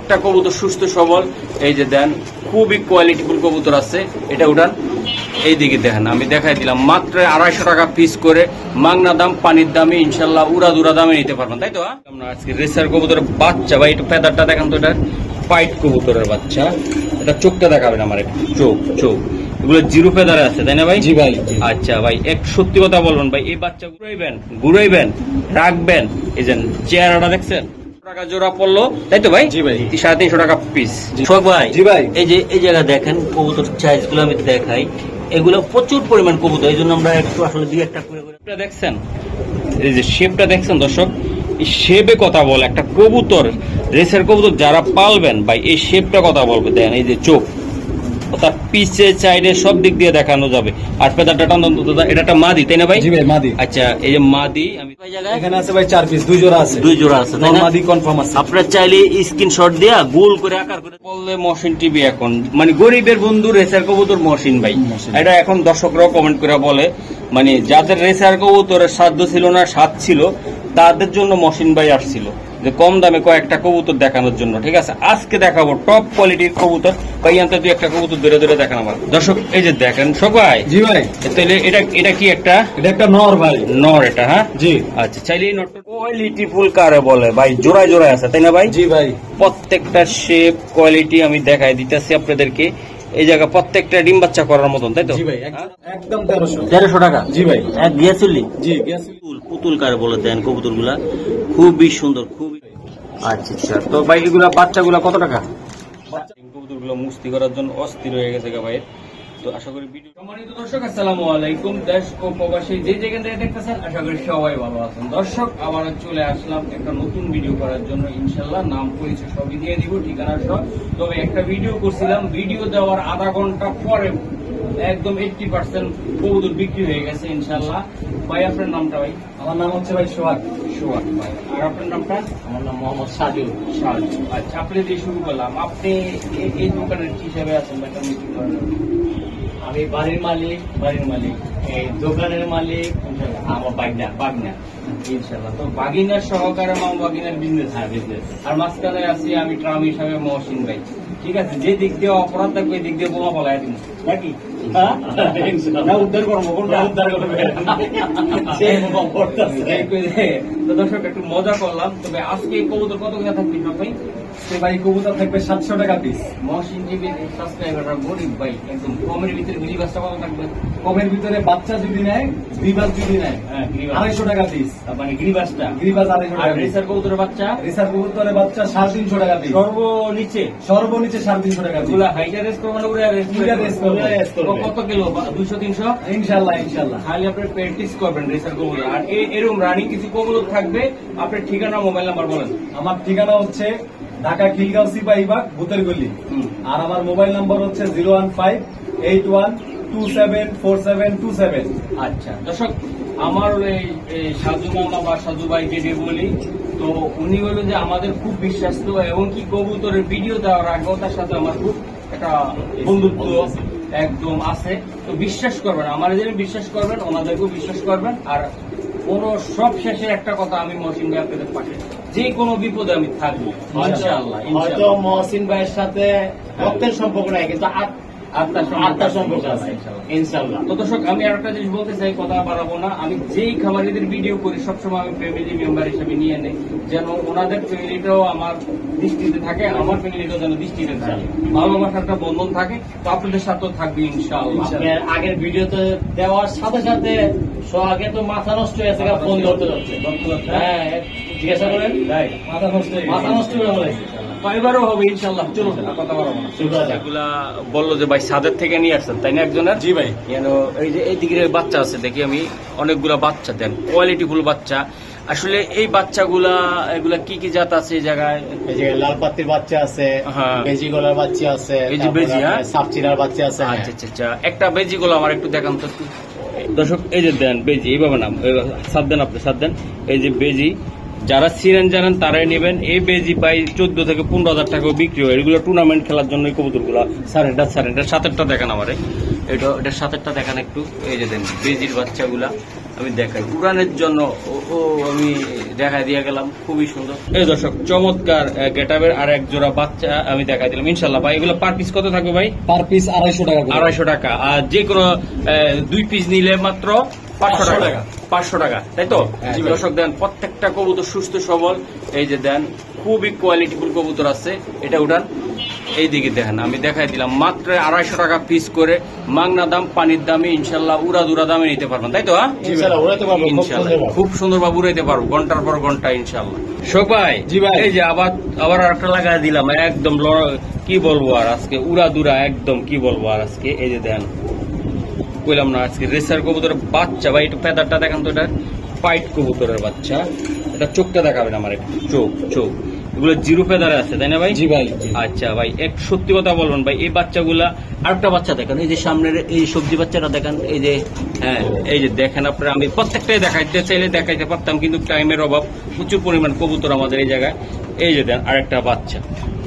প্রত্যেকটা কবুতর সুস্থ সবল। এই যে দেন খুবই কোয়ালিটিফুল কবুতর আছে। এটা উঠান, এইদিকে দেখেন, আমি দেখাই দিলাম মাত্র 250 টাকা পিস করে, মাংনা দাম, পানির দামে ইনশাল্লাহ উড়া দামে নিতে পারবেন, তাই তো? আমরা আজকে রেসার কবুতরের বাচ্চা ভাই, একটু ফেদারটা দেখান তো। এটা পাইট কবুতরের বাচ্চা, এটা চোখটা দেখাবেন আমার, একটু চোখ এগুলো জিরো ফেদারে আছে, তাই না ভাই? জি ভাই। আচ্ছা ভাই, এক সত্যি কথা বলবেন ভাই, এই বাচ্চা ঘুরাইবেন রাখবেন, এই যে চেহারাটা দেখছেন, টাকা জোড়া পড়লো, তাই তো ভাই? জি ভাই। 350 টাকা পিস। শোক ভাই, জি ভাই, এই যে এই জায়গা দেখেন কবুতর সাইজ গুলো আমি দেখাই, এগুলো প্রচুর পরিমাণ কবুতর, এই জন্য আমরা একটু আসলে দুই একটা করে দেখছেন, এই যে শেপটা দেখছেন দর্শক, এই শেপে কথা বলে একটা কবুতর, রেসের কবুতর যারা পালবেন ভাই, এই শেপটা কথা বলবে। দেন এই যে চোখ, তার পিছে সাইডে সব দিক দিয়ে দেখানো যাবে। আর পেদারটা টান, এটা একটা মাদি, তাই না ভাই? জি ভাই, মাদি। আচ্ছা, এই যে মাদি, আমি এখানে আছে ভাই 4 পিস, 2 জোড়া আছে, 2 জোড়া আছে, মাদি কনফার্ম আছে। আপনারা চাইলে স্ক্রিনশট দিয়া গোল করে আকার করে বললে মহসিন টিভি এখন মানে গরিবের বন্ধু রেসার কবুতর মহসিন ভাই, এটা এখন দর্শকরাও কমেন্ট করে বলে, মানে যাদের রেসার কবুতরের সাধ্য ছিল না, স্বাদ ছিল, তাদের জন্য মহসিন ভাই আসছিল যে কম দামে কয়েকটা কবুতর দেখানোর জন্য। ঠিক আছে, আজকে দেখাবো টপ কোয়ালিটির কবুতর ভাই, আনতে দুই একটা কবুতর ধরে দেখানো আমার দর্শক। এই যে দেখেন সবাই, জি ভাই, তাহলে এটা কি একটা, এটা একটা নর ভাই, নর এটা, হ্যাঁ জি। আচ্ছা, চাইলে এই নরটা কোয়ালিটি ফুল কারে বলে ভাই, জোড়ায় আছে, তাই না ভাই? জি ভাই। প্রত্যেকটা শেপ কোয়ালিটি আমি দেখাই দিতেছি আপনাদেরকে। এই জায়গা প্রত্যেকটা ডিম বাচ্চা করার মতন, তাই তো? জি ভাই, একদম 1300 টাকা। জি ভাই, এক গিয়াসুলি, জি গিয়াসুলি পুতুল কারে বলে দেন কবুতর গুলা, খুবই সুন্দর, খুবই। আচ্ছা, তো ভাই এগুলা বাচ্চাগুলা কত টাকা? কবুতর গুলো মুস্তি করার জন্য অস্থির হয়ে গেছে ভাই। তো আশা করি ভিডিও, সম্মানিত দর্শক আসসালামু আলাইকুম, দেশ ও প্রবাসী যে যেখান থেকে দেখতেছেন, আশা করি সবাই ভালো আছেন। দর্শক, আবার চলে আসলাম একটা নতুন ভিডিও করার জন্য, ইনশাল্লাহ নাম পরিচয় সবই দিয়ে দিব, ঠিকানা সব। তবে একটা ভিডিও করছিলাম, ভিডিও দেওয়ার আধা ঘন্টা পরে একদম 80% কবুতর বিক্রি হয়ে গেছে ইনশাল্লাহ। ভাই আপনার নামটা? ভাই আমার নাম হচ্ছে ভাই সোহাগ ভাই। আর আপনার নামটা? আমার নাম মোহাম্মদ সাজু। আচ্ছা, আপনি দিয়ে শুরু করলাম, আপনি এই দোকানের হিসাবে আছেন বা কেমন কি করেন? আমি বাড়ির মালিক, এই দোকানের মালিক, আমার বাগনা ইনশাল্লাহ। তো বাগিনার সহকারে বাগিনার বিজনেস, আর মাঝখানে আছি আমি ট্রাম হিসাবে মহসিন ভাই। ঠিক আছে, যে দিক দিয়ে অপরাধ থাকবে দিক দিয়ে বোমা ফলাই দিন নাকি উদ্ধার করবো, কোনটা উদ্ধার করবে। তো দর্শক, একটু মজা করলাম। তবে আজকে এই কবুতর কত করে থাকবে ভাই? ভাই কবুতর থাকবে 700 টাকা পিস। মহসিন টিভি সাবস্ক্রাইবাররা গরিব ভাই, একদম কমের ভিতরে গিরিবাসটা কত থাকবে? কমের ভিতরে বাচ্চা যদি নেয়, গিরিবাস যদি নেয়, 250 টাকা পিস। মানে গিরিবাস 250 টাকা। রেসার কবুতরের বাচ্চা 350 টাকা পিস। সর্বনিচে 350 টাকা পিস। হাইটা রেস করবো না, কত কিলো? 200-300 ইনশাল্লাহ। খালি আপনি প্র্যাকটিস করবেন রেসার কবুতর। আর এরকম রানিং কিছু কবুতর থাকবে। আপনার ঠিকানা, মোবাইল নাম্বার বলেন। আমার ঠিকানা হচ্ছে ঢাকা খিলগাঁও সিপাহীবাগ ভূতের গলি, আর আমার মোবাইল নাম্বার হচ্ছে 01581274727। আচ্ছা দর্শক, আমার এই সাজু মামা বা সাজু ভাই যেটি বলি, তো উনি বললেন যে আমাদের খুব বিশ্বাস্ত, এবং কি কবুতরের ভিডিও দেওয়ার আগে তার সাথে আমার খুব একটা বন্ধুত্ব একদম আছে। তো বিশ্বাস করবেন, আমার যেন বিশ্বাস করবেন, ওনাদেরকেও বিশ্বাস করবেন। আর কোনো সব শেষে একটা কথা, আমি মহসিন ভাই আপনাদের পাশে, যে কোনো বিপদে আমি থাকবো ইনশাআল্লাহ। হয়তো মহসিন ভাইয়ের সাথে রক্তের সম্পর্ক নাই, কিন্তু আত্মার সম্পর্ক আছে ইনশাআল্লাহ। তো দর্শক, আমি আর একটা জিনিস বলতে চাই, কথা বাড়াবো না। আমি যেই খামারিদের ভিডিও করি সবসময় আমি ফ্যামিলি মেম্বার হিসেবে নিয়ে নেই, যেন ওনাদের ফ্যামিলিটাও আমার দৃষ্টিতে থাকে, আমার ফ্যামিলিটাও যেন দৃষ্টিতে থাকে, ভালোবাসার একটা বন্ধন থাকে। তো আপনাদের সাথেও থাকবে ইনশাআল্লাহ। আগের ভিডিওতে দেওয়ার সাথে সাথে আগে তো মাথা নষ্ট হয়েছে, ফোন ধরতে যাচ্ছে, হ্যাঁ জিজ্ঞাসা করেন, মাথা নষ্ট হয়ে ফাইবারও হবে ইনশাআল্লাহ। চলো কথা বলবো না। এগুলা বললো যে ভাই সাদের থেকে নিয়ে আসছেন, তাই না একজনের? জি ভাই। এই যে এইদিকে বাচ্চা আছে দেখি আমি, অনেকগুলা বাচ্চা দেন, কোয়ালিটিফুল বাচ্চা। আসলে এই বাচ্চাগুলা, এগুলা কি কি জাত আছে এই জায়গায়? এই যে লাল পাত্তির বাচ্চা আছে, বেজি গলার বাচ্চা আছে, এই যে বেজি, সাপচিরার বাচ্চা আছে। আচ্ছা, একটা বেজি গোলা আমার একটু দেখান তো একটু দর্শক। এই যে দেন বেজি, এইভাবে নাম সাত দেন, আপনি সাত দেন। এই যে বেজি, যারা সিরেন জানেন তারাই নেবেন। এই বেজি পাই 14 থেকে 15,000 টাকা বিক্রি হয়। এগুলো টুর্নামেন্ট খেলার জন্য এই কবুতরগুলো। সারেন্ডার সাতেরটা দেখান আমারে, এটার সাতেরটা দেখান একটু। এই যে দেন বেজির বাচ্চাগুলা আমি দেখাই উড়ানের জন্য আমি দেখাই দিয়ে গেলাম, খুবই সুন্দর। এই দর্শক চমৎকার গেটআপের আর এক জোড়া বাচ্চা আমি দেখাই দিলাম ইনশাল্লাহ। ভাই এগুলো পার পিস কত থাকবে ভাই? পার পিস 250 টাকা। 250 টাকা। আর যে কোনো 2 পিস নিলে মাত্র 500 টাকা। 500 টাকা, তাই তো? দর্শক দেন প্রত্যেকটা কবুতর সুস্থ সবল। এই যে দেন খুবই কোয়ালিটিফুল কবুতর আছে। এটা উঠান, এই দিকে দেখেন আমি দেখাই দিলাম মাত্র 250 টাকা পিস করে, মাংনা দাম পানির দামে ইনশাল্লাহ উড়া দামে নিতে পারবেন, তাই তো? ইনশাল্লাহ খুব সুন্দর ভাবে উড়াইতে পারবো ঘন্টার পর ঘন্টা ইনশাল্লাহ। শোক ভাই, এই যে আবার আরেকটা লাগাই দিলাম একদম কি বলবো আর আজকে উড়া একদম কি বলবো আর আজকে। এই যে দেন কইলাম না আজকে রেসার কবুতরের বাচ্চা ভাই, একটু ফেদারটা দেখান তো। এটা পাইট কবুতরের বাচ্চা, এটা চোখটা দেখাবেন আমার, একটু চোখ এগুলো জিরো ফেদারে আছে, তাই না ভাই? জি ভাই। আচ্ছা ভাই, এক সত্যি কথা বলবেন ভাই, এই বাচ্চাগুলা আরেকটা বাচ্চা দেখেন, এই যে সামনের এই সবজি বাচ্চাটা দেখেন, এই যে হ্যাঁ এই যে দেখেন আপনারা। আমি প্রত্যেকটাই দেখাইতে চাইলে দেখাইতে পারতাম, কিন্তু টাইমের অভাব, প্রচুর পরিমাণ কবুতর আমাদের এই জায়গায়। এই যে দেন আরেকটা বাচ্চা,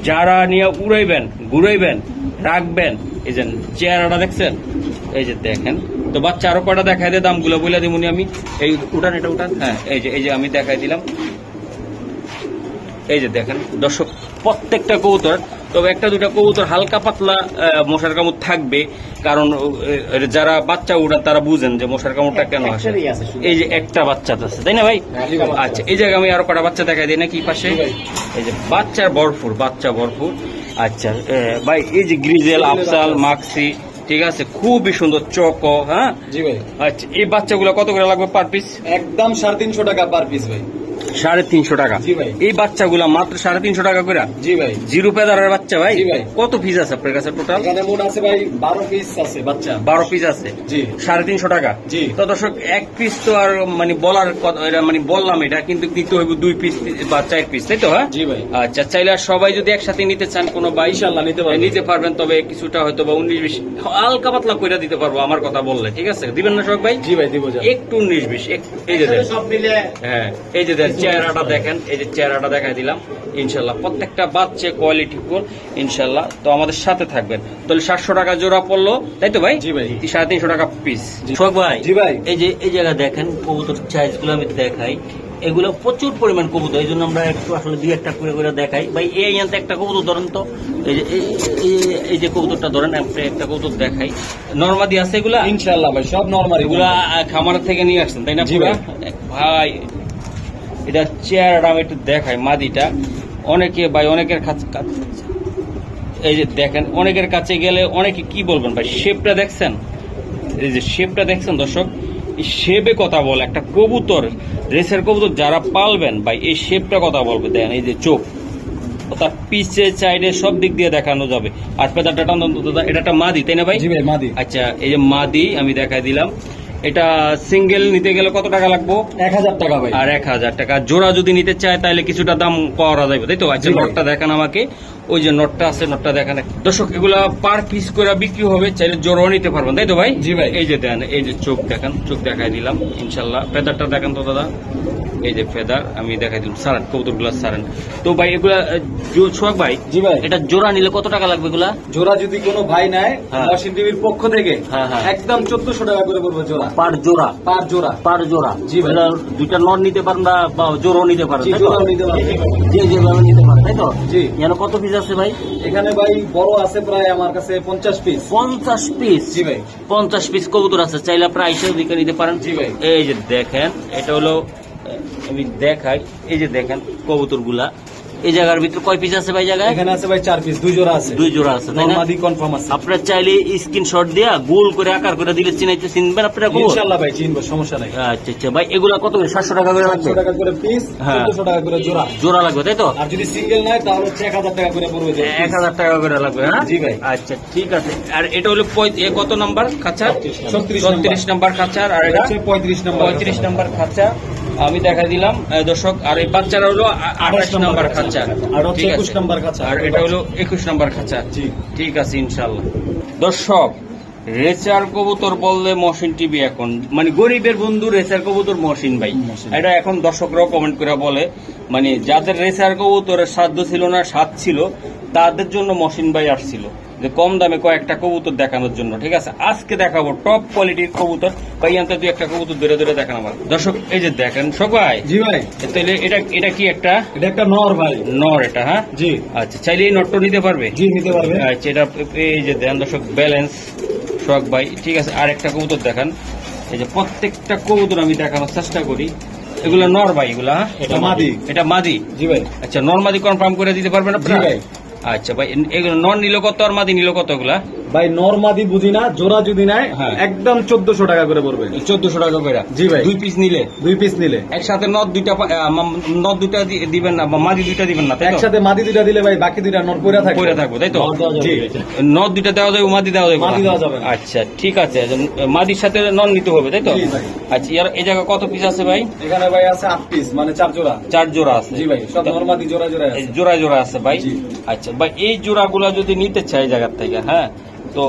যারা নিয়ে উড়াইবেন ঘুরাইবেন রাখবেন, এই যে চেহারাটা দেখছেন, এই যে দেখেন। তো বাচ্চা আরো কয়টা দেখাই দিয়ে দামগুলো বলে দিমুনি আমি। এই উঠান, এটা উঠান, হ্যাঁ এই যে আমি দেখাই দিলাম। এই যে দেখেন দর্শক প্রত্যেকটা কবুতর, তবে একটা দুটা কবুতর হালকা পাতলা মশার কামড় থাকবে, কারণ যারা বাচ্চা উড়ান তারা বুঝেন যে মশার কামড়টা কেন আসে। এই যে একটা বাচ্চা আছে, তাই না ভাই? আচ্ছা, এই জায়গায় আমি আরো কটা বাচ্চা দেখাই দিই নাকি পাশে। এই যে বাচ্চা ভরপুর। আচ্ছা ভাই, এই যে গ্রিজেল, আফসাল, মাক্সি, ঠিক আছে, খুবই সুন্দর চকো। হ্যাঁ জি ভাই। আচ্ছা, এই বাচ্চাগুলো কত করে লাগবে পার পিস? একদম 350 টাকা পার পিস ভাই। 350 টাকা। জি ভাই। এই বাচ্চাগুলা মাত্র 350 টাকা করে? জি ভাই। জিরো পেদারের বাচ্চা ভাই? জি ভাই। কত পিস আছে আপনার কাছে টোটাল? এখানে মোট আছে ভাই 12 পিস আছে বাচ্চা। 12 পিস আছে? জি। 350 টাকা? জি। তো দর্শক এক পিস তো আর মানে বলার এটা মানে বললাম, এটা কিন্তু নিতে হইব 2 পিস বা 4 পিস, তাই তো? হ্যাঁ জি ভাই। আচ্ছা, চাইলে সবাই যদি একসাথে নিতে চান কোনো ভাই ইনশাআল্লাহ নিতে পারবেন, তবে কিছুটা হয়তো বা 19-20 হালকা পাতলা কইরা দিতে পারবো আমার কথা বললে, ঠিক আছে? দিবেন না শোক ভাই? জি ভাই দিব। একটু 19-20 এই যে সব মিলে, হ্যাঁ এই যে চেহারাটা দেখেন, এই যে চেহারাটা দেখাই দিলাম ইনশাল্লাহ। প্রত্যেকটা বাচ্চা কোয়ালিটি ফুল ইনশাল্লাহ। তো আমাদের সাথে থাকবেন। তাহলে 700 টাকা জোড়া পড়লো, তাই তো ভাই? জি ভাই। 350 টাকা পিস। শোক ভাই, জি ভাই, এই যে এই জায়গা দেখেন কবুতর সাইজ গুলো আমি দেখাই, এগুলো প্রচুর পরিমাণ কবুতর, এই জন্য আমরা একটু আসলে 2-1টা করে দেখাই ভাই। এই একটা কবুতর ধরেন তো, এই যে কবুতরটা ধরেন, একটা কবুতর দেখাই। নরমাদি আছে এগুলা ইনশাআল্লাহ ভাই, সব নরমাল। এগুলা খামার থেকে নিয়ে আসছেন, তাই না? জি ভাই। ভাই এটা চেহারাটা আমি একটু দেখাই, মাদিটা অনেকে ভাই অনেকের কাছে, এই যে দেখেন অনেকের কাছে গেলে অনেকে কি বলবেন ভাই, শেপটা দেখছেন, এই যে শেপটা দেখছেন দর্শক, এই শেপে কথা বলে একটা কবুতর, রেসের কবুতর যারা পালবেন ভাই, এই শেপটা কথা বলবে। দেখেন এই যে চোখ, তার পিছে সাইডে সব দিক দিয়ে দেখানো যাবে। আর পেদারটা এটা একটা মাদি, তাই না ভাই? জি ভাই, মাদি। আচ্ছা, এই যে মাদি আমি দেখাই দিলাম। এটা সিঙ্গেল নিতে গেলে কত টাকা লাগবে? 1000 টাকা ভাই। আর 1000 টাকা জোড়া যদি নিতে চায় তাহলে কিছুটা দাম করা যাবে, তাই তো? আচ্ছা, নটটা দেখান আমাকে, ওই যে নটটা আছে, নটটা দেখান। দর্শক এগুলা পার পিস করে বিক্রি হবে, চাইলে জোড়াও নিতে পারবেন, তাই তো ভাই? জি ভাই। এই যে দেন, এই যে চোখ দেখান, চোখ দেখাই দিলাম ইনশাল্লাহ। ফেদারটা দেখান তো দাদা, এই যে ফেদার আমি দেখাই দিলাম। সারেন কবুতর গুলা সারেন তো ভাই। এগুলা সোহাগ ভাই, জি ভাই, এটা জোড়া নিলে কত টাকা লাগবে এগুলা? জোড়া যদি কোনো ভাই নেয় মহসিন টিভির পক্ষ থেকে একদম 1400 টাকা করে পড়বে জোড়া। পার জোড়া? পার জোড়া। জি ভাই। দুইটা নর নিতে পারেন বা জোড়াও নিতে পারেন? জোড়াও নিতে পারেন, যেভাবে নিতে পারেন, তাই তো? জি। এখানে কত পিস আছে ভাই? এখানে ভাই বড় আছে প্রায় আমার কাছে 50 পিস। 50 পিস? জি ভাই। 50 পিস কবুতর আছে, চাইলে আপনারা আইসা দিকে নিতে পারেন। জি ভাই। এই যে দেখেন, এটা হলো আমি দেখাই, এই যে দেখেন কবুতর গুলা। এই জায়গার ভিতরে কয় পিস আছে ভাই? জায়গায় এখানে আছে ভাই 4 পিস, 2 জোড়া আছে। 2 জোড়া আছে, তাই না? মাদি কনফার্ম আছে। আপনারা চাইলে স্ক্রিনশট দিয়া গোল করে আকার করে দিলে চিনবেন আপনারা? ইনশাআল্লাহ ভাই চিনবো, সমস্যা নাই। আচ্ছা আচ্ছা ভাই, এগুলা কত করে? 700 টাকা করে লাগবে? 700 টাকা করে পিস, 1400 টাকা করে জোড়া। জোড়া লাগবে, তাই তো? আর যদি সিঙ্গেল নেয় তাহলে 1000 টাকা করে পড়বে। 1000 টাকা করে লাগবে? হ্যাঁ জি ভাই। আচ্ছা ঠিক আছে। আর এটা হলো কত নাম্বার খাঁচা? 36 নাম্বার খাঁচা। আর এটা 35 নাম্বার খাঁচা আমি দেখাই দিলাম দর্শক। আর এই বাচ্চারা হলো 28 নাম্বার খাঁচা, আর 21 নাম্বার খাঁচা, আর এটা হলো 21 নাম্বার খাঁচা। ঠিক আছে ইনশাআল্লাহ। দর্শক রেসার কবুতর বললে মহসিন টিভি এখন মানে গরিবের বন্ধু রেসার কবুতর মহসিন ভাই, এটা এখন দর্শকরাও কমেন্ট করে বলে, মানে যাদের রেসার কবুতরের সাধ্য ছিল না, স্বাদ ছিল, তাদের জন্য মহসিন ভাই আসছিল যে কম দামে কয়েকটা কবুতর দেখানোর জন্য। ঠিক আছে, আজকে দেখাবো টপ কোয়ালিটির কবুতর। ভাই আনতে তুই একটা কবুতর ধরে ধরে দেখান আমার দর্শক। এই যে দেখেন সবাই, জি ভাই, তাহলে এটা কি একটা? এটা একটা নর ভাই, নর এটা? হ্যাঁ জি। আচ্ছা, চাইলে এই নটটা নিতে পারবে? জি নিতে পারবে। আচ্ছা, এটা এই যে দেন দর্শক ব্যালেন্স শখ ভাই। ঠিক আছে, আর একটা কবুতর দেখান। এই যে প্রত্যেকটা কবুতর আমি দেখানোর চেষ্টা করি। এগুলো নর ভাই, এগুলা? এটা মাদি। এটা মাদি? জি ভাই। আচ্ছা, নর মাদি কনফার্ম করে দিতে পারবেন আপনারা? জি ভাই। আচ্ছা ভাই, এগুলো নর নিল কত আর মাদি নিল কত এগুলা? ভাই নর মাদি বুঝি না, জোড়া যদি নেয় একদম 1400 টাকা করে পড়বে। 1400 টাকা করে? জি ভাই। 2 পিস নিলে? 2 পিস নিলে একসাথে নর দুইটা দিবেন না, মাদি দুইটা দিবেন না? একসাথে মাদি দুইটা দিলে ভাই বাকি দুইটা নর পড়ে থাকবে। পড়ে থাকবে, তাই তো? জি। নর দুইটা দেওয়া যাবে, মাদি দেওয়া যাবে? মাদি দেওয়া যাবে। আচ্ছা ঠিক আছে, মাদির সাথে নর নিতে হবে, তাই তো? আচ্ছা, এই জায়গা কত পিস আছে ভাই? এখানে ভাই আছে 8 পিস, মানে 4 জোড়া। 4 জোড়া আছে? জি ভাই, সব নর মাদি জোড়া জোড়া আছে। জোড়া জোড়া আছে ভাই? আচ্ছা ভাই, এই জোড়াগুলা যদি নিতে চাই জায়গার থেকে, হ্যাঁ, তো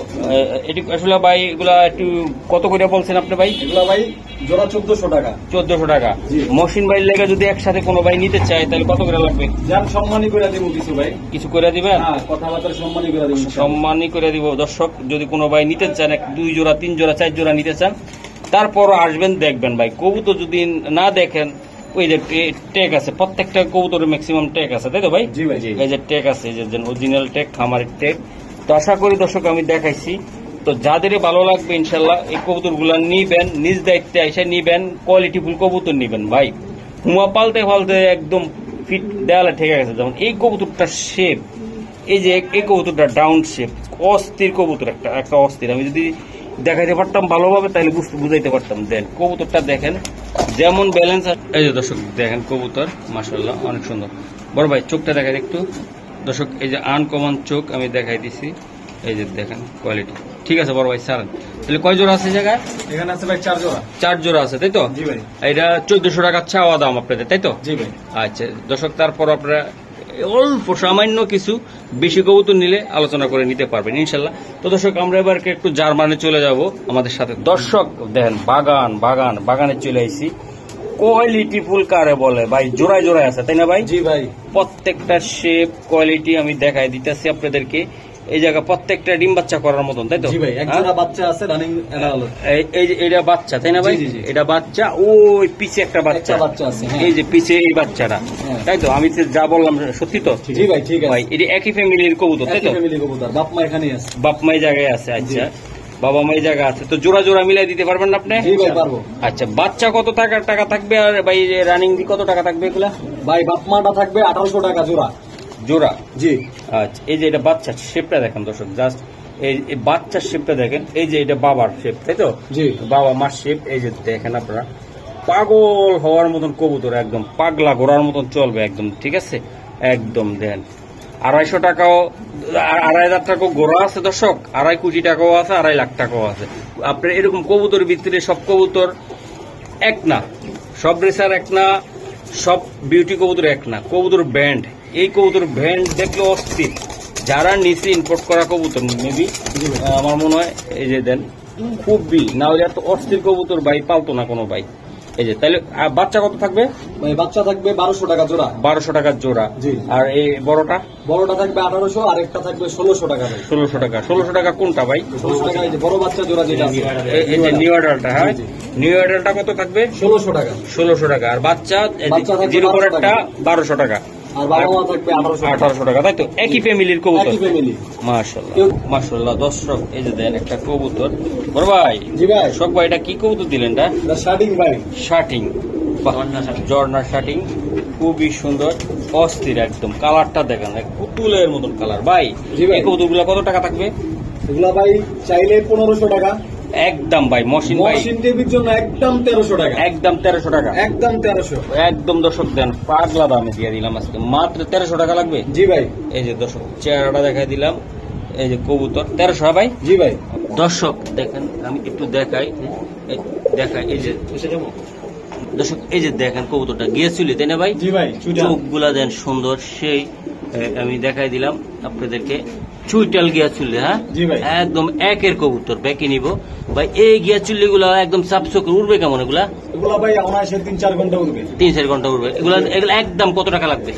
এটি আসলে ভাই এগুলা একটু কত করে বলছেন আপনি ভাই? এগুলা ভাই জোড়া 1400 টাকা। 1400 টাকা? মহসিন ভাইয়ের লেগে যদি একসাথে কোনো ভাই নিতে চায় তাহলে কত করে লাগবে? যান সম্মানই করে দিব কিছু ভাই। কিছু করে দিবেন? হ্যাঁ, কথাবার্তা সম্মানই করে দিব। সম্মানই করে দিব দর্শক। যদি কোনো ভাই নিতে চান, 2 জোড়া 3 জোড়া 4 জোড়া নিতে চান, তারপরও আসবেন, দেখবেন ভাই। কবুতর যদি না দেখেন, ওই যে ট্যাগ আছে, প্রত্যেকটা কবুতরের ম্যাক্সিমাম ট্যাগ আছে, তাই তো ভাই? জি ভাই। এই যে ট্যাগ আছে, এই যে অরিজিনাল ট্যাগ, খামারের ট্যাগ। তো আশা করি দর্শক আমি দেখাইছি, তো যাদেরই ভালো লাগবে ইনশাল্লাহ এই কবুতর গুলা নিবেন, নিজ দায়িত্বে এসে নিবেন, কোয়ালিটিফুল কবুতর নিবেন ভাই। হুমা পালতে পালতে একদম ফিট দেয়ালে ঠেকে গেছে। যেমন এই কবুতরটা শেপ, এই যে এই কবুতরটা ডাউন শেপ, অস্থির কবুতর, একটা অস্থির। আমি যদি দেখাইতে পারতাম ভালোভাবে তাহলে বুঝাইতে পারতাম। দেন কবুতরটা দেখেন যেমন ব্যালেন্স। এই যে দর্শক দেখেন কবুতর, মাশাআল্লাহ অনেক সুন্দর। বড় ভাই চোখটা দেখাই একটু দর্শক, এই যে আনকমন চোখ আমি দেখাই দিছি। এই যে দেখেন কোয়ালিটি। ঠিক আছে বড় ভাই, স্যার তাহলে কয় জোড়া আছে জায়গায়? এখানে আছে ভাই 4 জোড়া। 4 জোড়া আছে, তাই তো? জি ভাই। এটা 1400 টাকা চাওয়া দাম আপনাদের, তাই তো? জি ভাই। আচ্ছা দর্শক, তারপর আপনারা অল্প সামান্য কিছু বেশি কবুতর নিলে আলোচনা করে নিতে পারবেন ইনশাল্লাহ। তো দর্শক, আমরা এবার একটু জার্মানে চলে যাব আমাদের সাথে। দর্শক দেখেন বাগানে চলে আইছি। কোয়ালিটি ফুল কারে বলে ভাই, জোড়ায় জোড়ায় আছে, তাই না ভাই? জি ভাই। প্রত্যেকটা শেপ কোয়ালিটি আমি দেখাই দিতেছি আপনাদেরকে। এই জায়গা প্রত্যেকটা ডিম বাচ্চা করার মতন, তাই তো? জি ভাই, এক জোড়া বাচ্চা আছে রানিং। এই যে এটা বাচ্চা, তাই না ভাই? এটা বাচ্চা, ওই পিছে একটা বাচ্চা আছে। এই যে পিছে এই বাচ্চাটা, তাই তো? আমি যা বললাম সত্যি তো? জি ভাই, ঠিক আছে ভাই। এটা একই ফ্যামিলির কবুতর, তাই তো? ফ্যামিলি কবুতর, বাপ মা এখানেই আছে। বাপ মাই জায়গায় আছে? আচ্ছা, বাবা মাই জায়গা আছে। তো জোড়া জোড়া মিলাই দিতে পারবেন না আপনি? জি ভাই, পারবো। আচ্ছা, বাচ্চা কত টাকা থাকবে আর ভাই রানিং দি কত টাকা থাকবে এগুলা? ভাই বাপ মাটা থাকবে 1800 টাকা জোড়া। জোড়া? জি। আচ্ছা, এই যে এটা বাচ্চা শেপটা দেখেন দর্শক, জাস্ট এই বাচ্চার শেপটা দেখেন। এই যে এটা বাবার শেপ, তাই তো? জি। বাবা মার শেপ। এই যে দেখেন আপনারা, পাগল হওয়ার মতন কবুতর, একদম পাগলা ঘোরার মতন চলবে একদম। ঠিক আছে, একদম দেন 250 টাকাও, 2,500 টাকাও গোড়া আছে দর্শক, 2.5 কোটি টাকাও আছে, 2.5 লাখ টাকাও আছে। আপনার এরকম কবুতর ভিতরে সব কবুতর এক না, সব রেসার এক না, সব বিউটি কবুতর এক না। কবুতর ব্যান্ড, এই কবুতর ব্যান্ড দেখলে অস্থির। যারা নিচে ইম্পোর্ট করা কবুতর মেবি আমার মনে হয়, এই যে দেন খুবই, না হলে এত অস্থির কবুতর ভাই পালতো না কোনো ভাই। এই যে তাহলে বাচ্চা কত থাকবে ভাই? বাচ্চা থাকবে 1200 টাকা জোড়া। 1200 টাকার জোড়া? জি। আর এই বড়টা? বড়টা থাকবে 1800, আর একটা থাকবে 1600 টাকা ভাই। 1600 টাকা? 1600 টাকা কোনটা ভাই? 1600 টাকা এই যে বড় বাচ্চা জোড়া যেটা আছে। এই যে নিউ অ্যাডাল্টটা? হ্যাঁ, নিউ অ্যাডাল্টটা কত থাকবে? 1600 টাকা। 1600 টাকা। আর বাচ্চা জিরো পরেরটা 1200 টাকা। আর বাবা মা থাকবে 1800 টাকা, তাই তো? একই ফ্যামিলির কবুতর? একই ফ্যামিলি। মাশাআল্লাহ দর্শক, এই যে দেন একটা কবুতর। বড় ভাই। জি ভাই। শোক ভাই, এটা কি কবুতর দিলেন? এটা শার্টিং ভাই। শার্টিং, জর্না শার্টিং, খুবই সুন্দর, অস্থির একদম। কালারটা দেখেন, পুতুলের মতন কালার ভাই। এই কবুতরগুলো কত টাকা থাকবে? এগুলা ভাই চাইলে 1500 টাকা একদম ভাই। মহসিন ভাই, মহসিন টিভির জন্য একদম 1300 টাকা। একদম 1300 টাকা? একদম 1300। একদম দর্শক দেন, পাগলা দামে দিয়ে দিলাম আজকে, মাত্র 1300 টাকা লাগবে। জি ভাই। এই যে দর্শক চেহারাটা দেখাই দিলাম, এই যে কবুতর 1300 ভাই? জি ভাই। দর্শক দেখেন, আমি একটু দেখাই, এই যে দর্শক, এই যে দেখেন কবুতরটা গিয়েছিল, তাই না ভাই? জি ভাই। চোখগুলা দেন সুন্দর, সেই আমি দেখাই দিলাম আপনাদেরকে চুইটাল গিয়া চুল্লি। হ্যাঁ জি ভাই, একদম একের কবুতর ব্যাকে নিব ভাই। এই গিয়া চুল্লি গুলা একদম সাপসক উড়বে কেমন এগুলা? এগুলা ভাই অনায়াসে 3-4 ঘন্টা উঠবে। 3-4 ঘন্টা উড়বে এগুলা। এগুলা একদম কত টাকা লাগবে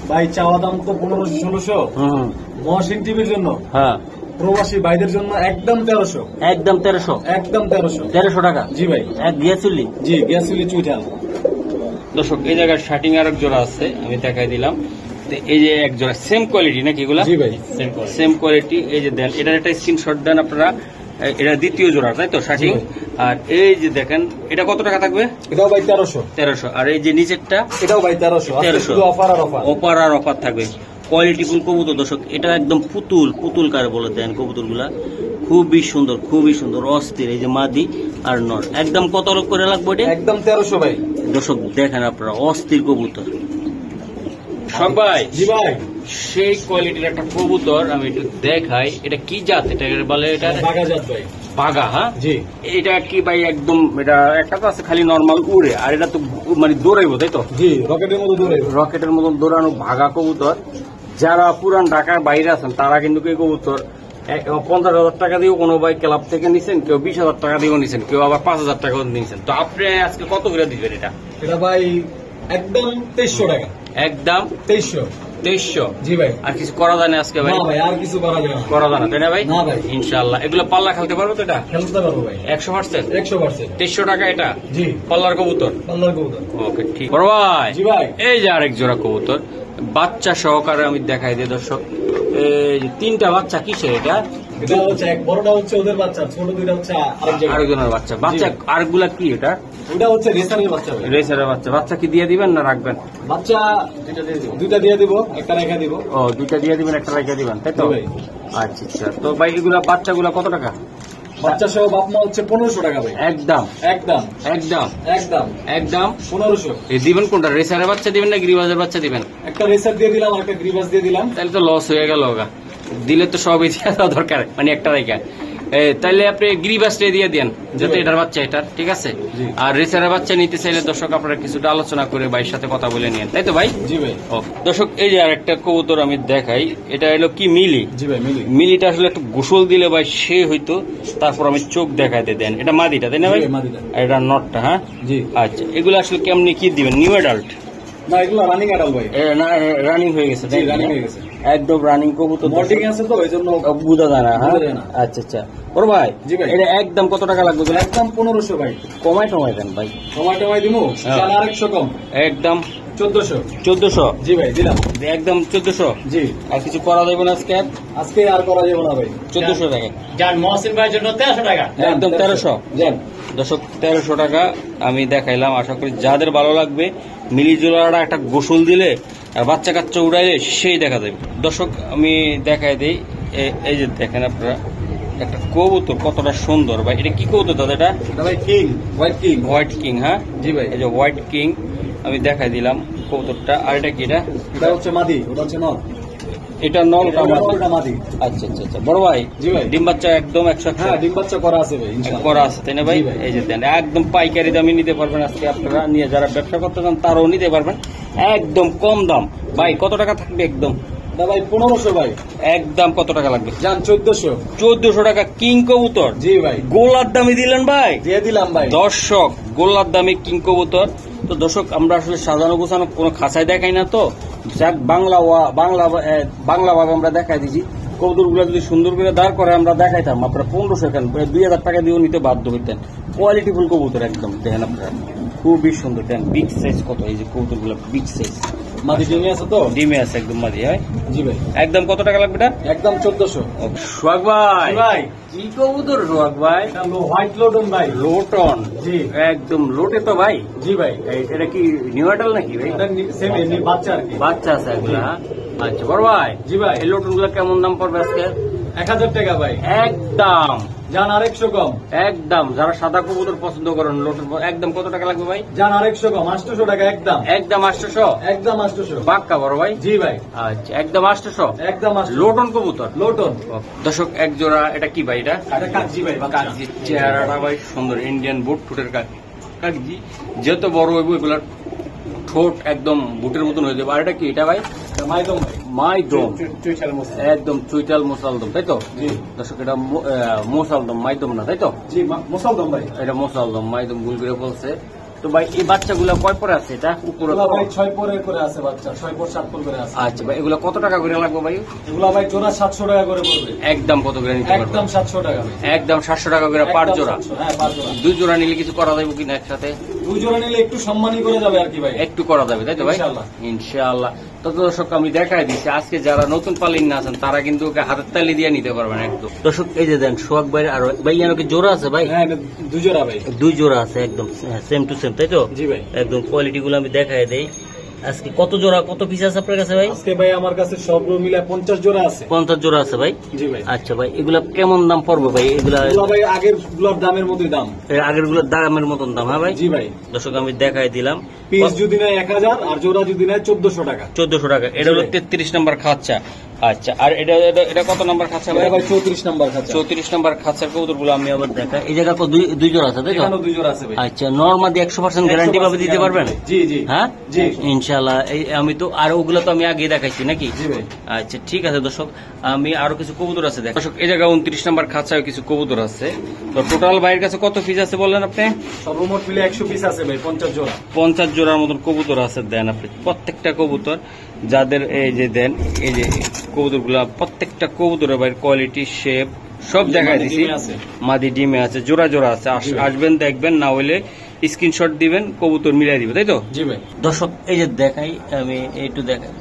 ভাই? চাওয়া দাম তো 1500-1600। মহসিন টিভির জন্য, হ্যাঁ প্রবাসী ভাইদের জন্য একদম 1300। একদম 1300। একদম 1300। 1300 টাকা। জি ভাই, এক গিয়া চুল্লি। জি গ্যাসুলি চুইটাল। দর্শক এই জায়গায় শার্টিং আর এক জোড়া আছে, আমি দেখাই দিলাম। এই যে এক জোড়া সেম কোয়ালিটি নাকি এগুলা? জি ভাই, সেম কোয়ালিটি। এই যে দেন, এটার একটা স্ক্রিনশট দেন আপনারা। এটা দ্বিতীয় জোড়া তাই তো শার্টিং? আর এই যে দেখেন এটা কত টাকা থাকবে? এটাও ভাই 1300। 1300। আর এই যে নিচেরটা এটাও ভাই 1300। 1300। অফার আর অফার, অফার আর অফার থাকবে। কোয়ালিটি ফুল কবুতর দর্শক, এটা একদম পুতুল কারে বলে দেন কবুতর গুলা। খুবই সুন্দর, খুবই সুন্দর, অস্থির। এই যে মাদি আর নর একদম কত করে লাগবে এটা? একদম 1300 ভাই। দর্শক দেখেন আপনারা, অস্থির কবুতর সবাই। জি ভাই, সেই কোয়ালিটির একটা কবুতর আমি একটু দেখাই। এটা কি জাত? এটা বলে এটা বাঘা জাত ভাই। বাঘা। হ্যাঁ জি, এটা কি ভাই একদম, এটা একটা তো আছে খালি নর্মাল উড়ে, আর এটা তো মানে দৌড়াইবো তাই তো? জি, রকেটের মতো দৌড়ে। রকেটের মতন দৌড়ানো ভাগা কবুতর। যারা পুরান ঢাকার বাইরে আছেন তারা কিন্তু এই কবুতর 50,000 টাকা দিয়েও কোনো ভাই ক্লাব থেকে নিছেন, কেউ 20,000 টাকা দিয়েও নিছেন, কেউ আবার 5,000 টাকাও নিছেন। তো আপনি আজকে কত করে দিবেন এটা? এটা ভাই একদম 2300 টাকা। একদম 2300। 2300। জি ভাই, আর কিছু করা যায় না আজকে ভাই? না ভাই, আর কিছু করা যাবে না। করা যায় না তাই না ভাই? না ভাই, ইনশাআল্লাহ। এগুলো পাল্লা খেলতে পারবো তো? এটা খেলতে পারবো ভাই 100%। 100%। 2300 টাকা এটা জি, পাল্লার কবুতর। পাল্লার কবুতর। ওকে ঠিক বড় ভাই। জি ভাই, এই যে আরেক জোড়া কবুতর বাচ্চা সহকারে আমি দেখাই দিই দর্শক। এই যে 3টা বাচ্চা কিসের এটা? এটা হচ্ছে এক বড়টা হচ্ছে ওদের বাচ্চা, ছোট দুইটা হচ্ছে আরেক জায়গায়। আরেকজনের বাচ্চা। বাচ্চা আরেকগুলা কি এটা? ওটা হচ্ছে রেসারের বাচ্চা ভাই। রেসারের বাচ্চা। বাচ্চা কি দিয়ে দিবেন না রাখবেন? বাচ্চা দুইটা দিয়ে দিব, একটা রেখা দিব। ও, 2টা দিয়ে দিবেন, একটা রেখে দিবেন তাই তো? জি ভাই। আচ্ছা আচ্ছা। তো ভাই এগুলা বাচ্চাগুলা কত টাকা? বাচ্চা সহ বাপ মা হচ্ছে 1500 টাকা ভাই। একদম একদম একদম একদম একদম 1500। এই দিবেন কোনটা? রেসারের বাচ্চা দিবেন না গ্রিবাজের বাচ্চা দিবেন? একটা রেসার দিয়ে দিলাম আর একটা গ্রিবাস দিয়ে দিলাম। তাহলে তো লস হয়ে গেল ওগা। দিলে তো সবই দিয়ে দেওয়া দরকার, মানে একটা রেখা। তাহলে আপনি গ্রিবাসটা দিয়ে দেন, যাতে এটার বাচ্চা এটার, ঠিক আছে? আর রেসারের বাচ্চা নিতে চাইলে দর্শক আপনারা কিছুটা আলোচনা করে ভাইয়ের সাথে কথা বলে নিন, তাই তো ভাই? জি ভাই। ও দর্শক এই যে আরেকটা কবুতর আমি দেখাই। এটা হলো কি মিলি? জি ভাই, মিলি। মিলিটা আসলে একটু গোসল দিলে ভাই সে হইতো। তারপর আমি চোখ দেখাইতে দেন। এটা মাদিটা তাই না ভাই? মাদিটা। আর এটা নটটা। হ্যাঁ জি। আচ্ছা, এগুলো আসলে কেমনি কি দিবেন? নিউ অ্যাডাল্ট না, এগুলো রানিং অ্যাডাল্ট ভাই। রানিং হয়ে গেছে? জি, রানিং হয়ে গেছে। একদম রানিং কবুতর। মল্টিং আছে তো এই জন্য বুঝা যায় না। হ্যাঁ বোঝা যায় না। আচ্ছা আচ্ছা বড় ভাই। জি ভাই। এটা একদম কত টাকা লাগবে? একদম 1500 ভাই। কমাই টমাই দেন ভাই। টমাই দিমু, চাল আর 100 কম। একদম 1400। 1400। জি ভাই, দিলাম। একদম 1400। জি, আর কিছু করা যাবে না আজকে? আজকে আর করা যাবে না ভাই। 1400 টাকা। জান মহসিন ভাইয়ের জন্য 1300 টাকা। একদম 1300। জান দর্শক 1300 টাকা আমি দেখাইলাম। আশা করি যাদের ভালো লাগবে, মিলি জোড়াটা একটা গোসল দিলে আর বাচ্চা কাচ্চা উড়াইলে সেই দেখা যাবে। দর্শক আমি দেখাই দিই। এই যে দেখেন আপনারা একটা কবুতর কতটা সুন্দর ভাই। এটা কি কবুতর দাদা? এটা ভাই king, white king. White king. হ্যাঁ জি ভাই। এই যে হোয়াইট কিং আমি দেখাই দিলাম কবুতরটা। আর এটা কি? এটা হচ্ছে মাদি, ওটা হচ্ছে নর। এটা নল। ওটা মাদি। আচ্ছা আচ্ছা আচ্ছা বড় ভাই। জি ভাই। ডিম বাচ্চা একদম 100? হ্যাঁ, ডিম বাচ্চা করা আছে ভাই, ইনশাআল্লাহ করা আছে তাই না ভাই? জি ভাই। এই যে দেন একদম পাইকারি দামে নিতে পারবেন আজকে আপনারা। নিয়ে যারা ব্যবসা করতে চান তারাও নিতে পারবেন একদম কম দাম। ভাই কত টাকা থাকবে একদম? না ভাই 1500 ভাই। একদম কত টাকা লাগবে? জান 1400। 1400 টাকা কিং কবুতর। জি ভাই, গোলার দামে দিলেন ভাই। দিয়ে দিলাম ভাই। দর্শক গোলার দামে কিং কবুতর। তো দর্শক আমরা আসলে সাজানো গোছানো কোনো খাঁচায় দেখাই না, তো যাক বাংলা ভাবে আমরা দেখাই দিচ্ছি। কবুতর গুলো যদি সুন্দর করে দাঁড় করে আমরা দেখাইতাম আপনারা 1500 কেন 2000 টাকা দিয়েও নিতে বাধ্য হইতেন। কোয়ালিটি ফুল কবুতর একদম দেখেন আপনারা, খুবই সুন্দর। দেখেন বিগ সাইজ কত, এই যে কবুতর গুলো বিগ সাইজ। মাদি ডিমে আছে তো? ডিমে আছে একদম মাদি। হয় জি ভাই। একদম কত টাকা লাগবে এটা? একদম 1400। সোহাগ ভাই। ভাই কি কবুতর সোহাগ ভাই? হোয়াইট লোটন ভাই। লোটন। জি, একদম লোটে তো ভাই। জি ভাই। এটা কি নিউ অ্যাডাল্ট নাকি ভাই? এটা সেম বাচ্চা আর কি। বাচ্চা আছে এগুলা? আচ্ছা বড় ভাই। জি ভাই। এই লোটন গুলা কেমন দাম পড়বে আজকে? 1000 টাকা ভাই। একদম জান আর 100 কম। একদম যারা সাদা কবুতর পছন্দ করেন লোটন একদম কত টাকা লাগবে ভাই? জান আর 100 কম, 800 টাকা একদম। একদম 800? একদম 800। পাক্কা বড় ভাই? জি ভাই। আচ্ছা একদম 800? একদম 800। লোটন কবুতর। লোটন। দর্শক এক জোড়া। এটা কি ভাই? এটা এটা কাকজি ভাই, বাচ্চা। কাকজি। চেহারাটা ভাই সুন্দর, ইন্ডিয়ান বুট ঠোঁটের কাকজি। যত বড় হইব এগুলার ঠোঁট একদম বুটের মতন হয়ে যাবে। আর এটা কি? এটা ভাই মাইদম ভাই। মাইদম, একদম চুইটাল মোসালদম, তাই তো? দর্শক এটা মোসালদম, মাইদম না, তাই তো? মোসালদম ভাই, এটা মোসালদম, মাইদম ভুল করে বলছে। তো ভাই এই বাচ্চাগুলো কয় পরে আছে? এটা উপরে ভাই 6 পরে করে আছে বাচ্চা, 6 পর 7 পর করে আছে। আচ্ছা ভাই, এগুলো কত টাকা করে লাগবে ভাই? এগুলো ভাই জোড়া 700 টাকা করে পড়বে। একদম কত করে নিতে পারবেন? একদম 700 টাকা ভাই, একদম 700 টাকা করে পার জোড়া। হ্যাঁ পার জোড়া। 2 জোড়া নিলে কিছু করা যাবে কিনা একসাথে? 2 জোড়া নিলে একটু সম্মানই করে যাবে আর কি ভাই, একটু করা যাবে, তাই তো ভাই? ইনশাআল্লাহ। ইনশাআল্লাহ। তো দর্শক আমি দেখাই দিচ্ছি, আজকে যারা নতুন পালিন না আছেন তারা কিন্তু ওকে হাতের তালি দিয়ে নিতে পারবেন একদম। দর্শক এই যে দেন সোহাগ ভাই, আর ভাই এর কি জোড়া আছে ভাই? হ্যাঁ 2 জোড়া ভাই, 2 জোড়া আছে একদম সেম টু সেম, তাই তো? জি ভাই। একদম কোয়ালিটি গুলো আমি দেখাই দেই। আজকে কত জোড়া, কত পিস আছে আপনার কাছে ভাই? আজকে ভাই আমার কাছে সব মিলে 50 জোড়া আছে। 50 জোড়া আছে ভাই? জি ভাই। আচ্ছা ভাই, এগুলা কেমন দাম পড়বে ভাই? এগুলা ভাই আগের গুলোর দামের মতোই দাম, আগের গুলোর দামের মতন দাম? হ্যাঁ ভাই। জি ভাই। দর্শক আমি দেখাই দিলাম, পিস যদি নেয় 1000 আর জোড়া যদি নেয় 1400 টাকা। 1400 টাকা। এটা হলো 33 নাম্বার খাঁচা। আচ্ছা, আর এটা এটা কত নাম্বার খাঁচা ভাই? ভাই 34 নাম্বার খাঁচা। 34 নাম্বার খাঁচার কবুতরগুলো আমি আবার দেখাই। এই জায়গা তো দুই জোড়া আছে, তাই তো? এখানেও 2 জোড়া আছে ভাই। আচ্ছা, নরমাদি 100% গ্যারান্টি ভাবে দিতে পারবেন? জি জি। হ্যাঁ জি ইনশাআল্লাহ। এই আমি তো আর ওগুলো তো আমি আগে দেখাইছি নাকি? জি ভাই। আচ্ছা ঠিক আছে দর্শক, আমি আরো কিছু কবুতর আছে দেখ। দর্শক এই জায়গা 29 নাম্বার খাঁচায় কিছু কবুতর আছে। তো টোটাল ভাইয়ের কাছে কত পিস আছে বললেন আপনি? সর্বমোট মিলে 100 পিস আছে ভাই, 50 জোড়া। 50 জোড়ার মতন কবুতর আছে। দেন আপনি প্রত্যেকটা কবুতর যাদের এই যে দেন, এই যে কবুতরগুলা প্রত্যেকটা কবুতরের ভাই কোয়ালিটি, শেপ সব দেখাই দিছি। মাদি ডিমে আছে, জোড়া জোড়া আছে। আসবেন দেখবেন, না হলে স্ক্রিনশট দিবেন, কবুতর মিলাই দিবে, তাই তো? জি ভাই। দর্শক এই যে দেখাই, আমি একটু দেখাই,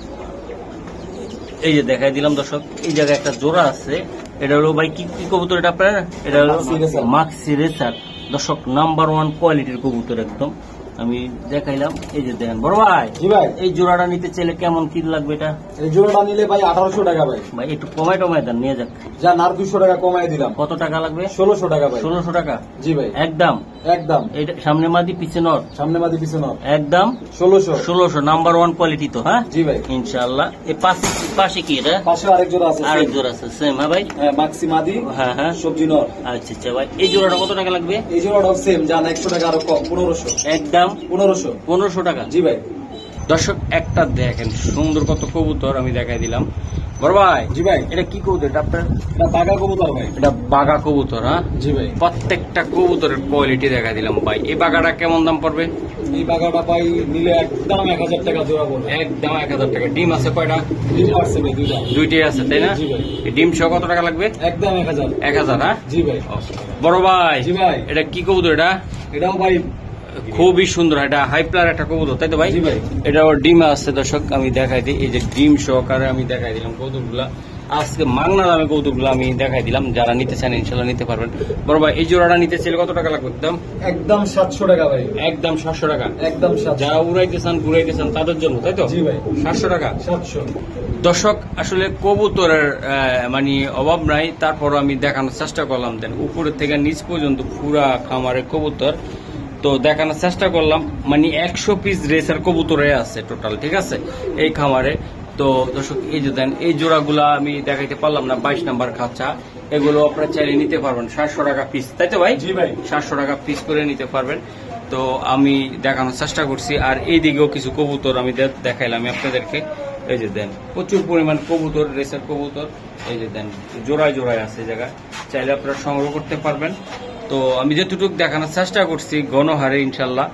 এই যে দেখাই দিলাম দর্শক। এই জায়গায় একটা জোড়া আছে, এটা হলো ভাই কি কি কবুতর এটা আপনার? এটা হলো মাক্সি রেসার। দর্শক নাম্বার 1 কোয়ালিটির কবুতর একদম আমি দেখাইলাম। এই যে দেখেন বড় ভাই। জি ভাই। এই জোড়াটা নিতে চাইলে কেমন কি লাগবে? এটা এই জোড়াটা নিলে ভাই 1800 টাকা ভাই। ভাই একটু কমাই টমাই দেন, নিয়ে যাক। যা আর 200 টাকা কমাই দিলাম। কত টাকা লাগবে? 1600 টাকা ভাই। 1600 টাকা? জি ভাই। একদম একদম। এটা সামনে মাদি পিছে নর? সামনে মাদি পিছে নর। একদম 1600। 1600 নাম্বার 1 কোয়ালিটি তো? হ্যাঁ জি ভাই ইনশাআল্লাহ। এই পাশে কি এটা? পাশে আরেক জোড়া আছে। আরেক জোড়া আছে সেম? হ্যাঁ ভাই। হ্যাঁ মাক্সি মাদি। হ্যাঁ হ্যাঁ সবজি নর। আচ্ছা আচ্ছা ভাই, এই জোড়াটা কত টাকা লাগবে? এই জোড়াটাও সেম, জান 100 টাকা আরো কম, 1500। একদম 1500 টাকা? জি ভাই। দর্শক একটা দেখেন সুন্দর কত কবুতর আমি দেখাই দিলাম। বড় ভাই। জি ভাই। এটা কি কবুতর? এটা আপনার? এটা বাঘা কবুতর ভাই। এটা বাঘা কবুতর? হ্যাঁ জি ভাই। প্রত্যেকটা কবুতরের কোয়ালিটি দেখাই দিলাম ভাই। এই বাঘাটা কেমন দাম পড়বে? এই বাঘাটা ভাই নিলে একদম 1000 টাকা জোড়া পড়বে। একদম 1000 টাকা। ডিম আছে কয়টা? ডিম আছে ভাই, দুইটাই আছে, তাই না? জি ভাই। এই ডিম সহ কত টাকা লাগবে? একদম 1000। 1000? হ্যাঁ জি ভাই। বড় ভাই। জি ভাই। এটা কি কবুতর? এটা এটাও ভাই খুবই সুন্দর, এটা হাইপ্লার একটা কবুতর, তাই তো ভাই? জি ভাই। এটা ওর ডিম আছে দর্শক, আমি দেখাই দিই। এই যে ডিম সহকারে আমি দেখাই দিলাম কবুতরগুলা। আজকে মাংনা দামে কবুতরগুলো আমি দেখাই দিলাম, যারা নিতে চান ইনশাল্লাহ নিতে পারবেন। বড় ভাই এই জোড়াটা নিতে চাইলে কত টাকা লাগবে? একদম 700 টাকা ভাই। একদম 700 টাকা? একদম 700। যারা উড়াইতে চান ঘুরাইতে চান তাদের জন্য, তাই তো? জি ভাই। 700 টাকা? 700। দর্শক আসলে কবুতরের মানে অভাব নাই, তারপর আমি দেখানোর চেষ্টা করলাম। দেন উপরের থেকে নিচ পর্যন্ত পুরা খামারের কবুতর তো দেখানোর চেষ্টা করলাম। মানে 100 পিস রেসার কবুতরে আছে টোটাল, ঠিক আছে এই খামারে। তো দর্শক এই যে দেন, এই জোড়াগুলা আমি দেখাইতে পারলাম না। 22 নাম্বার খাঁচা, এগুলো আপনারা চাইলে নিতে পারবেন 700 টাকা পিস, তাই তো ভাই? জি ভাই। 700 টাকা পিস করে নিতে পারবেন। তো আমি দেখানোর চেষ্টা করছি। আর এই দিকেও কিছু কবুতর আমি দেখাইলাম আপনাদেরকে। এই যে দেন প্রচুর পরিমাণ কবুতর, রেসার কবুতর। এই যে দেন জোড়ায় জোড়ায় আছে জায়গা, চাইলে আপনারা সংগ্রহ করতে পারবেন। তো আমি যেটুকু দেখানোর চেষ্টা করছি গণহারে, ইনশাল্লাহ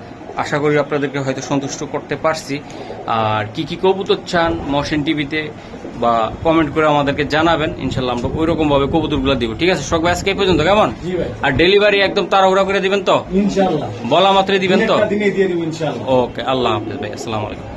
আশা করি আপনাদেরকে হয়তো সন্তুষ্ট করতে পারছি। আর কি কি কবুতর চান মহসিন টিভিতে বা কমেন্ট করে আমাদেরকে জানাবেন, ইনশাল্লাহ আমরা ওই রকম ভাবে কবুতরগুলো দিব, ঠিক আছে? সবাই আজকে এই পর্যন্ত, কেমন? আর ডেলিভারি একদম তাড়াহুড়া করে দিবেন তো? ইনশাআল্লাহ। বলা মাত্রই দিবেন তো? দিনে দিয়ে দিব ইনশাআল্লাহ। ওকে, আল্লাহ হাফেজ ভাই, আসসালামু আলাইকুম।